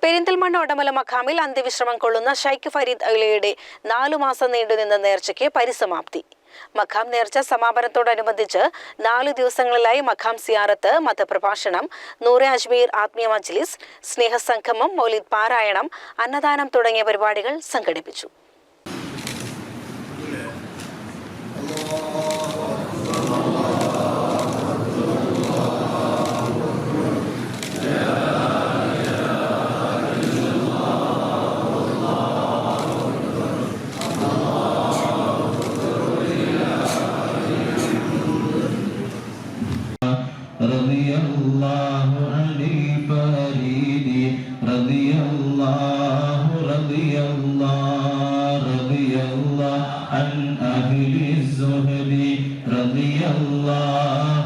പെരിന്തൽമണ്ണ ഒടമല മഖാമിൽ അന്ത്യവിശ്രമം കൊള്ളുന്ന ഷൈഖ് ഫരീദ് അലിയുടെ 4 മാസം നീണ്ടുനിന്ന നേർച്ചയ്ക്ക് പരിസമാപ്തി. മഖാം നേർച്ച സമാപനത്തോടനുബന്ധിച്ച് 4 ദിവസങ്ങളിലായി മഖാം സിയാറത്ത്, മതപ്രഭാഷണം, നൂറെ അജ്മീർ ആത്മീയ മജ്ലിസ്, സ്നേഹസംഗമം, മൗലിദ് പാരായണം, അന്നദാനം തുടങ്ങിയ പരിപാടികൾ സംഘടിപ്പിച്ചു. رضي الله عن الفريد رضي الله عن أهل الزهد رضي الله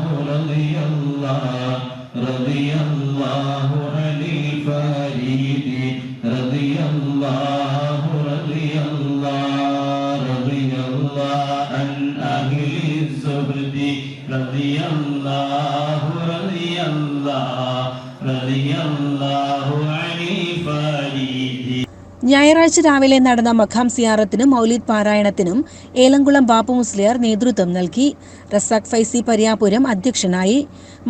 عن الفريد رضي الله عن أهل الزهد رضي الله عن الفريد. ഞായറാഴ്ച രാവിലെ നടന്ന മഖാം സിയാറത്തിനും മൗലിദ് പാരായണത്തിനും ഏലംകുളം ബാപ്പു മുസ്ലിയാർ നേതൃത്വം നൽകി. റസാഖ് ഫൈസി പരിയാപുരം അധ്യക്ഷനായി.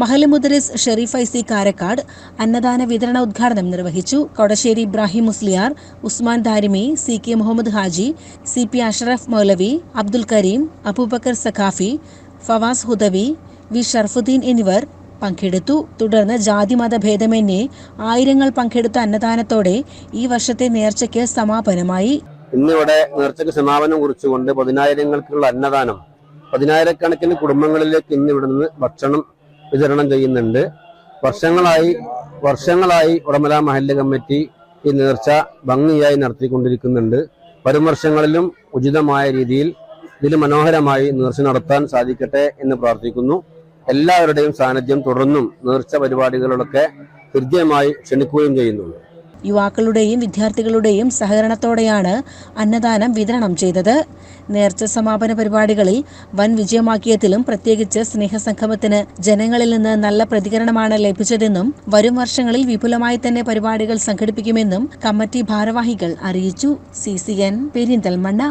മഹൽ മുദരിസ് ഷെരീഫ് ഫൈസി കാരക്കാട് അന്നദാന വിതരണ ഉദ്ഘാടനം നിർവഹിച്ചു. കൊടശ്ശേരി ഇബ്രാഹിം മുസ്ലിയാർ, ഉസ്മാൻ ദാരിമി, CK മുഹമ്മദ് ഹാജി, CP അഷ്റഫ് മൗലവി, അബ്ദുൽ കരീം, അബൂബക്കർ സഖാഫി, ഫവാസ് ഹുദവി, വി ഷർഫുദ്ദീൻ എന്നിവർ പങ്കെടുത്തു. തുടർന്ന് ജാതിമത ഭേദമന്യേ ആയിരങ്ങൾ പങ്കെടുത്ത അന്നദാനത്തോടെ ഈ വർഷത്തെ നേർച്ചയ്ക്ക് സമാപനമായി. ഇന്നിവിടെ നേർച്ചയ്ക്ക് സമാപനം കുറിച്ചുകൊണ്ട് 10,000-ങ്ങൾക്കുള്ള അന്നദാനം 10,000-കണക്കിന് കുടുംബങ്ങളിലേക്ക് ഇന്നിവിടെ നിന്ന് ഭക്ഷണം വിതരണം ചെയ്യുന്നുണ്ട്. വർഷങ്ങളായി ഉടമല മഹല്ല് കമ്മിറ്റി ഈ നേർച്ച ഭംഗിയായി നടത്തിക്കൊണ്ടിരിക്കുന്നുണ്ട്. വരും വർഷങ്ങളിലും ഉചിതമായ രീതിയിൽ ഇതിൽ മനോഹരമായി നേർച്ച നടത്താൻ സാധിക്കട്ടെ എന്ന് പ്രാർത്ഥിക്കുന്നു. എല്ലാവരുടെയും സാന്നിധ്യം തുടർന്നും നേർച്ച പരിപാടികളിലൊക്കെ കൃത്യമായി ക്ഷണിക്കുകയും ചെയ്യുന്നുണ്ട്. യുവാക്കളുടെയും വിദ്യാർത്ഥികളുടെയും സഹകരണത്തോടെയാണ് അന്നദാനം വിതരണം ചെയ്തത്. നേർച്ച സമാപന പരിപാടികളിൽ വൻ വിജയമാക്കിയതിലും പ്രത്യേകിച്ച് സ്നേഹസംഗമത്തിന് ജനങ്ങളിൽ നിന്ന് നല്ല പ്രതികരണമാണ് ലഭിച്ചതെന്നും വരും വർഷങ്ങളിൽ വിപുലമായി തന്നെ പരിപാടികൾ സംഘടിപ്പിക്കുമെന്നും കമ്മിറ്റി ഭാരവാഹികൾ അറിയിച്ചു. CCN പെരിന്തൽമണ്ണ.